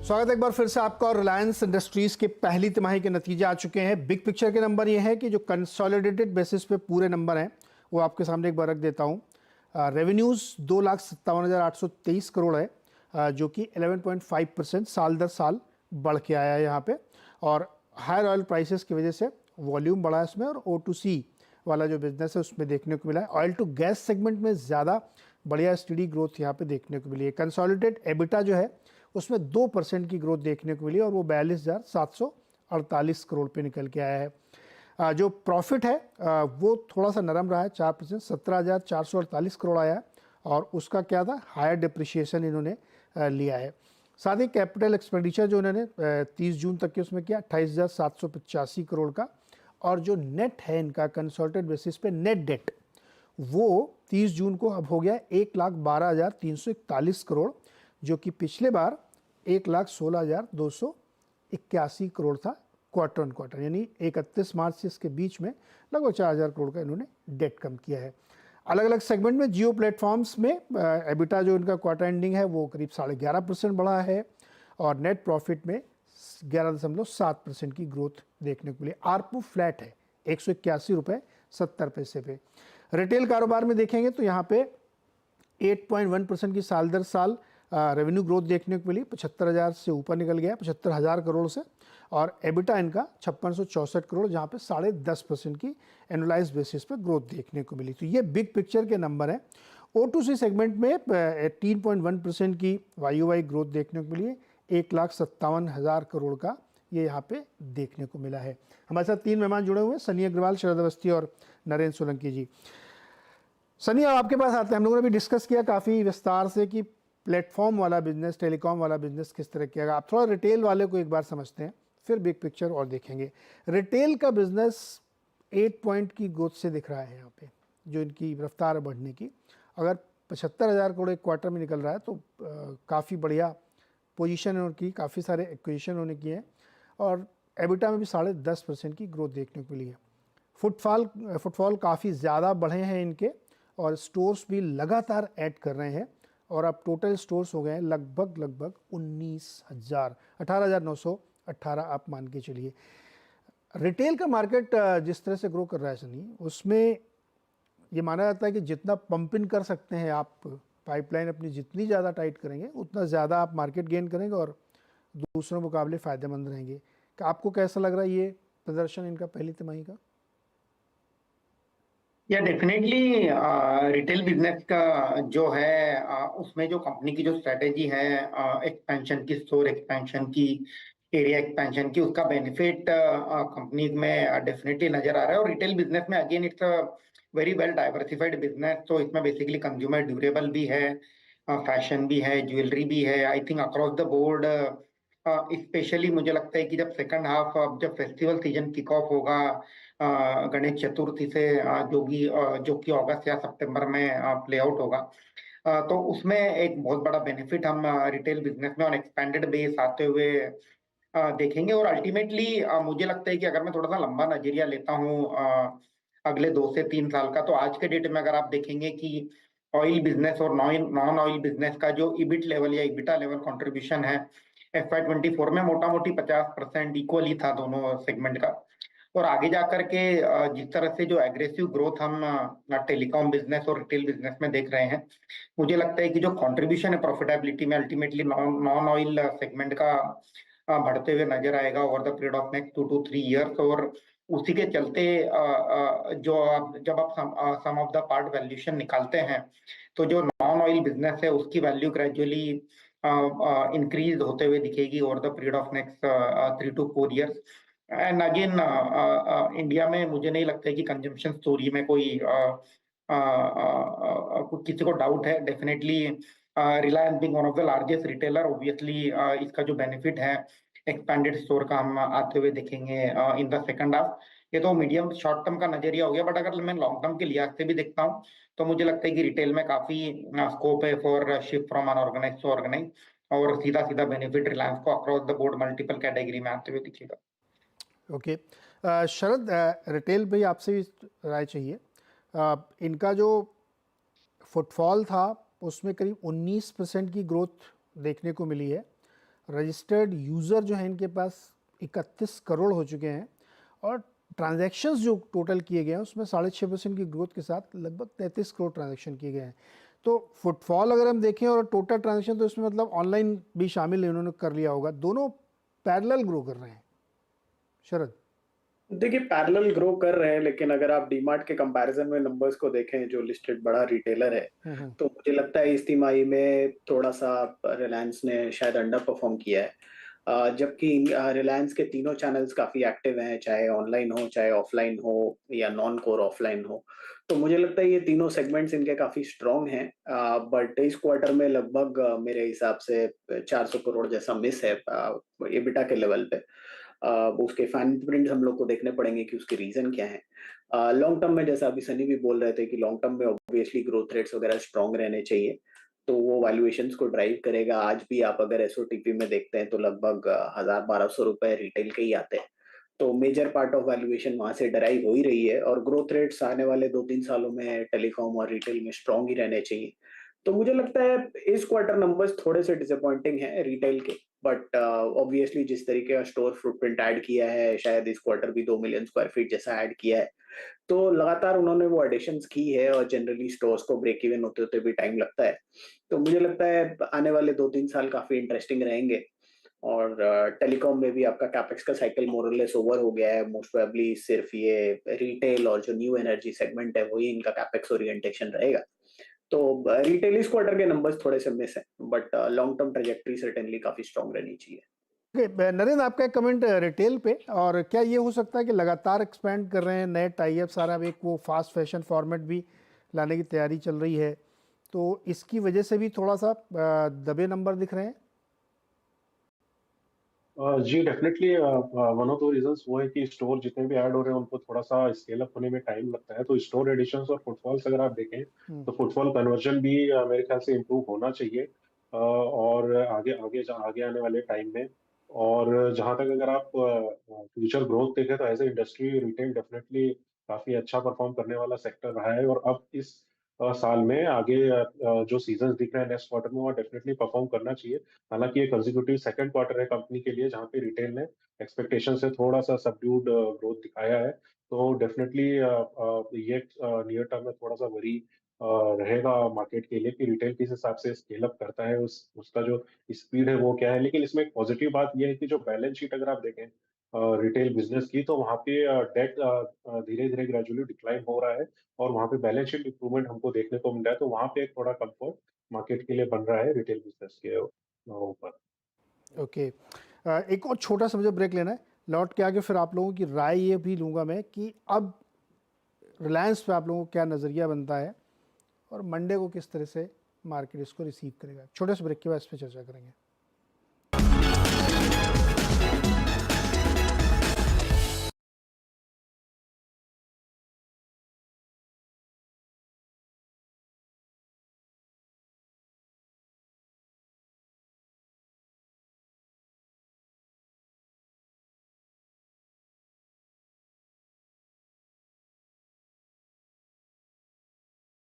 स्वागत है एक बार फिर से आपका। और रिलायंस इंडस्ट्रीज के पहली तिमाही के नतीजे आ चुके हैं। बिग पिक्चर के नंबर ये है कि जो कंसोलिडेटेड बेसिस पे पूरे नंबर हैं वो आपके सामने एक बार रख देता हूँ। रेवेन्यूज़ 2,57,823 करोड़ है, जो कि 11.5% साल दर साल बढ़ के आया है यहाँ पे। और हायर ऑयल प्राइसेस की वजह से वॉल्यूम बढ़ा है इसमें, और O2C वाला जो बिजनेस है उसमें देखने को मिला है। ऑयल टू गैस सेगमेंट में ज़्यादा बढ़िया स्टडी ग्रोथ यहाँ पे देखने को मिली है। कंसोलिडेटेड एबिटा जो है उसमें 2% की ग्रोथ देखने को मिली और वो 42,748 करोड़ पे निकल के आया है। जो प्रॉफिट है वो थोड़ा सा नरम रहा है, 4%, 17,448 करोड़ आया है। और उसका क्या था, हायर डिप्रिशिएशन इन्होंने लिया है। साथ ही कैपिटल एक्सपेंडिचर जो इन्होंने 30 जून तक के उसमें किया 28,785 करोड़ का। और जो नेट है इनका कंसोलिडेटेड बेसिस पे नेट डेट, वो 30 जून को अब हो गया 1,12,341 करोड़, जो कि पिछले बार 1,16,281 करोड़ था क्वार्टर ऑन क्वार्टर। यानी 31 मार्च से इसके बीच में लगभग 4,000 करोड़ का इन्होंने डेट कम किया है। अलग अलग सेगमेंट में जियो प्लेटफॉर्म्स में एबिटा जो इनका क्वार्टर एंडिंग है वो करीब 11.5% बढ़ा है, और नेट प्रॉफिट में 11.7% की ग्रोथ देखने को मिली। आरपू फ्लैट है 181.70 रुपये पे। रिटेल कारोबार में देखेंगे तो यहाँ पे 8.1% की साल दर साल रेवेन्यू ग्रोथ देखने को मिली। 75,000 से ऊपर निकल गया, 75,000 करोड़ से। और एबिटा इनका 5664 करोड़, जहाँ पे 10.5% की एनुअलाइज बेसिस पे ग्रोथ देखने को मिली। तो ये बिग पिक्चर के नंबर हैं। O2C सेगमेंट में 18.1% की YOY ग्रोथ देखने को मिली है। 1,57,000 करोड़ का ये यहाँ पे देखने को मिला है। हमारे साथ 3 मेहमान जुड़े हुए हैं, सनी अग्रवाल, शरद अवस्थी और नरेंद्र सोलंकी जी। सनी, अब आपके पास आते हैं। हम लोगों ने भी डिस्कस किया काफ़ी विस्तार से कि प्लेटफॉर्म वाला बिजनेस, टेलीकॉम वाला बिजनेस किस तरह किया। आप थोड़ा रिटेल वाले को एक बार समझते हैं, फिर बिग पिक्चर और देखेंगे। रिटेल का बिजनेस 8 पॉइंट की ग्रोथ से दिख रहा है यहाँ पे, जो इनकी रफ्तार बढ़ने की। अगर 75,000 करोड़ एक क्वार्टर में निकल रहा है तो काफ़ी बढ़िया पोजीशन है उनकी, काफ़ी सारे एक्विजिशन उन्होंने किए हैं। और एबिटा में भी 10.5% की ग्रोथ देखने को मिली है। फुटफॉल काफ़ी ज़्यादा बढ़े हैं इनके, और स्टोर्स भी लगातार ऐड कर रहे हैं। और अब टोटल स्टोर्स हो गए हैं लगभग 19,000, 18,918 आप मान के चलिए। रिटेल का मार्केट जिस तरह से ग्रो कर रहा है सनी, उसमें ये माना जाता है कि जितना पंप इन कर सकते हैं आप, पाइपलाइन अपनी जितनी ज़्यादा टाइट करेंगे उतना ज़्यादा आप मार्केट गेन करेंगे और दूसरों मुकाबले फ़ायदेमंद रहेंगे। कि आपको कैसा लग रहा है ये प्रदर्शन इनका पहली तिमाही का? या डेफिनेटली रिटेल बिजनेस का जो है उसमें जो कंपनी की जो स्ट्रेटेजी है एक्सपेंशन की, स्टोर एक्सपेंशन की, एरिया एक्सपेंशन की, उसका बेनिफिट कंपनी में डेफिनेटली नजर आ रहा है। और रिटेल बिजनेस में again it's a very well diversified business. तो इसमें बेसिकली कंज्यूमर ड्यूरेबल भी है, फैशन भी है, ज्वेलरी भी है। I think across the board, specially मुझे लगता है कि जब सेकंड हाफ, जब फेस्टिवल सीजन किक ऑफ होगा गणेश चतुर्थी से, जो कि अगस्त या सितंबर में प्ले आउट होगा, तो उसमें एक बहुत बड़ा बेनिफिट हम रिटेल बिजनेस में ऑन एक्सपेंडेड बेस आते हुए देखेंगे। और अल्टीमेटली मुझे लगता है कि अगर मैं थोड़ा सा लंबा नजरिया लेता हूँ अगले 2 से 3 साल का, तो आज के डेट में अगर आप देखेंगे कि ऑयल बिजनेस और नॉन ऑयल बिजनेस का जो इबिट लेवल या इबिटा लेवल कंट्रीब्यूशन है FY 24 में मोटा मोटी 50% इक्वली था दोनों सेगमेंट का। और आगे जाकर के जिस तरह से जो एग्रेसिव ग्रोथ हम टेलीकॉम बिजनेस और रिटेल बिजनेस में देख रहे हैं, मुझे लगता है कि जो कंट्रीब्यूशन है प्रॉफिटेबिलिटी में अल्टीमेटली नॉन ऑयल सेगमेंट का बढ़ते हुए नजर आएगा over the period of next 2 to 3 years। और उसी के चलते जब आप सम ऑफ द पार्ट वैल्यूएशन निकालते हैं, तो जो नॉन ऑयल बिजनेस है उसकी वैल्यू ग्रेजुअली इंक्रीज होते हुए दिखेगी over the period of next 3 to 4 years। And again India में मुझे नहीं लगता है कि कंजम्पशन स्टोरी में कोई किसी को डाउट है। Definitely Reliance being one of the largest retailer, obviously इसका जो बेनिफिट है एक्सपेंडेड स्टोर का हम आते हुए देखेंगे इन द सेकंड हाफ। ये तो मीडियम शॉर्ट टर्म का नजरिया हो गया, बट अगर मैं लॉन्ग टर्म के लिहाज से भी देखता हूँ तो मुझे लगता है कि रिटेल में काफी स्कोप है for shift from unorganise to organise, और सीधा सीधा बेनिफिट रिलायंस को across the board multiple category में आते हुए दिखेगा। ओके। शरद, रिटेल भाई आपसे भी राय चाहिए। इनका जो फुटफॉल था उसमें करीब 19% की ग्रोथ देखने को मिली है। रजिस्टर्ड यूज़र जो है इनके पास 31 करोड़ हो चुके हैं और ट्रांजैक्शंस जो टोटल किए गए हैं उसमें 6.5% की ग्रोथ के साथ लगभग 33 करोड़ ट्रांजैक्शन किए गए हैं। तो फुटफॉल अगर हम देखें और टोटल ट्रांजैक्शन तो इसमें मतलब ऑनलाइन भी शामिल इन्होंने कर लिया होगा, दोनों पैरेलल ग्रो कर रहे हैं। शरद। देखिए पैरेलल ग्रो कर रहे हैं, लेकिन अगर आप डीमार्ट के कंपैरिजन में नंबर्स को देखें, जो लिस्टेड बड़ा रिटेलर है, तो मुझे लगता है इस तिमाही में थोड़ा सा रिलायंस ने शायद अंडर परफॉर्म किया है। जबकि रिलायंस के तीनों चैनल्स काफी एक्टिव हैं, चाहे ऑनलाइन हो, चाहे ऑफलाइन हो या नॉन कोर ऑफलाइन हो। तो मुझे लगता है ये तीनों सेगमेंट्स इनके काफी स्ट्रांग हैं। बट इस क्वार्टर में लगभग मेरे हिसाब से 400 करोड़ जैसा मिस है एबिटा के लेवल पे। उसके फाइन प्रिंट हम लोग को देखने पड़ेंगे कि उसके रीजन क्या है। लॉन्ग टर्म में जैसा अभी सनी भी बोल रहे थे कि लॉन्ग टर्म में ऑब्वियसली ग्रोथ रेट्स वगैरह स्ट्रांग रहने चाहिए, तो वो वैल्यूएशंस को ड्राइव करेगा। आज भी आप अगर एसओटीपी में देखते हैं तो लगभग 1000-1200 रुपए रिटेल के ही आते हैं। तो मेजर पार्ट ऑफ वैल्यूएशन वहां से डराइव हो ही रही है और ग्रोथ रेट्स आने वाले 2-3 सालों में टेलीकॉम और रिटेल में स्ट्रांग ही रहने चाहिए। तो मुझे लगता है इस क्वार्टर नंबर्स थोड़े से डिसअपॉइंटिंग है रिटेल के, बट ऑब्वियसली जिस तरीके का स्टोर फुटप्रिंट ऐड किया है, शायद इस क्वार्टर भी 2 मिलियन स्क्वायर फीट जैसा ऐड किया है, तो लगातार उन्होंने वो एडिशंस की है और जनरली स्टोर्स को ब्रेक इवन होते होते भी टाइम लगता है। तो मुझे लगता है आने वाले 2-3 साल काफी इंटरेस्टिंग रहेंगे। और टेलीकॉम में भी आपका कैपेक्स का साइकिल मोर और लेस ओवर हो गया है। मोस्ट प्रोबेबली सिर्फ ये रिटेल और जो न्यू एनर्जी सेगमेंट है वही इनका कैपेक्स ओरिएंटेशन रहेगा। तो रिटेल इस क्वार्टर के नंबर्स थोड़े से मिस हैं, but long term trajectory certainly काफी स्ट्रांग रहनी चाहिए। नरेंद्र, आपका एक कमेंट रिटेल पे, और क्या ये हो सकता है कि लगातार एक्सपेंड कर रहे हैं, नए टाई अप सारा, एक वो फास्ट फैशन फॉर्मेट भी लाने की तैयारी चल रही है, तो इसकी वजह से भी थोड़ा सा दबे नंबर दिख रहे हैं? जी definitely one of the reasons वो है कि स्टोर जितने भी ऐड हो रहे हैं उनको थोड़ा सा स्केल अप होने में टाइम लगता है। तो स्टोर एडिशंस और फुटफॉल्स अगर आप देखें तो फुटफॉल कन्वर्जन भी मेरे ख्याल से इम्प्रूव होना चाहिए और आगे आगे आगे आने वाले टाइम में। और जहां तक अगर आप फ्यूचर ग्रोथ देखें तो as a industry retail definitely काफी अच्छा परफॉर्म करने वाला सेक्टर रहा है और अब इस साल में आगे जो सीजन दिख रहे हैं नेक्स्ट क्वार्टर में वो डेफिनेटली परफॉर्म करना चाहिए। हालांकि ये कंसेक्यूटिव सेकंड क्वार्टर है कंपनी के लिए जहां पे रिटेल ने एक्सपेक्टेशन से थोड़ा सा सबड्यूड ग्रोथ दिखाया है। तो डेफिनेटली ये नियर टर्म में थोड़ा सा वरी रहेगा मार्केट के लिए कि रिटेल किस हिसाब से स्केल अप करता है, उसका जो स्पीड है वो क्या है। लेकिन इसमें एक पॉजिटिव बात यह है कि जो बैलेंस शीट अगर आप देखें रिटेल बिजनेस की तो वहाँ पे डेट धीरे धीरे ग्रेजुअली डिक्लाइन हो रहा है और वहाँ पे बैलेंस शीट इंप्रूवमेंट हमको देखने को मिल रहा है। तो वहाँ पे एक थोड़ा कंफर्ट मार्केट के लिए बन रहा है रिटेल बिजनेस के ऊपर। ओके, एक और छोटा सा मुझे ब्रेक लेना है, लौट के आगे फिर आप लोगों की राय ये भी लूँगा मैं कि अब रिलायंस पे आप लोगों को क्या नज़रिया बनता है और मंडे को किस तरह से मार्केट इसको रिसीव करेगा। छोटे से ब्रेक के बाद इस पर चर्चा करेंगे।